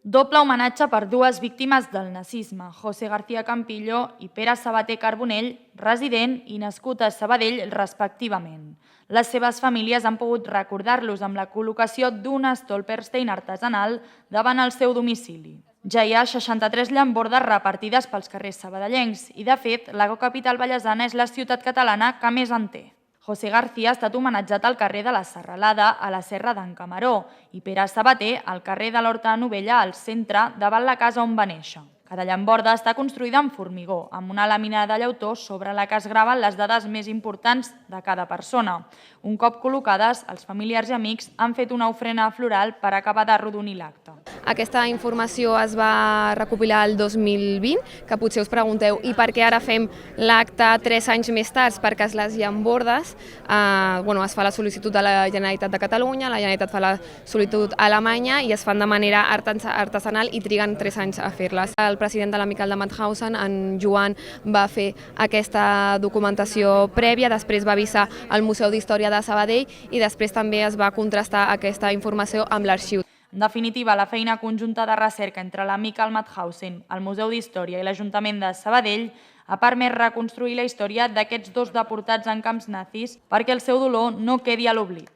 Doble homenatge per dues víctimes del nazisme, José García Campillo i Pere Sabater Carbonell, resident i nascut a Sabadell respectivament. Les seves famílies han pogut recordar-los amb la col·locació d'un Stolperstein artesanal davant el seu domicili. Ja hi ha 63 llambordes repartides pels carrers sabadellencs i, de fet, la capital vallesana és la ciutat catalana que més en té. José García ha estat homenatjat al carrer de la Serralada, a la Serra d'en Camaró, i Pere Sabater al carrer de l'Horta de Novella, al centre, davant la casa on va néixer. Cada llamborda està construïda en formigó, amb una làmina de llautó sobre la que es graven les dades més importants de cada persona. Un cop col·locades, els familiars i amics han fet una ofrena floral per acabar d'arrodonir l'acte. Aquesta informació es va recopilar el 2020, que potser us pregunteu i per què ara fem l'acte 3 anys més tard? Perquè les llambordes es fa la sol·licitud a la Generalitat de Catalunya, la Generalitat fa la sol·licitud a Alemanya i es fan de manera artesanal i triguen 3 anys a fer-les. El president de l'Amical de Mauthausen, en Joan, va fer aquesta documentació prèvia, després va avisar al Museu d'Història de Sabadell i després també es va contrastar aquesta informació amb l'arxiu. En definitiva, la feina conjunta de recerca entre l'Amical Mauthausen, el Museu d'Història i l'Ajuntament de Sabadell ha permès reconstruir la història d'aquests dos deportats en camps nazis perquè el seu dolor no quedi a l'oblit.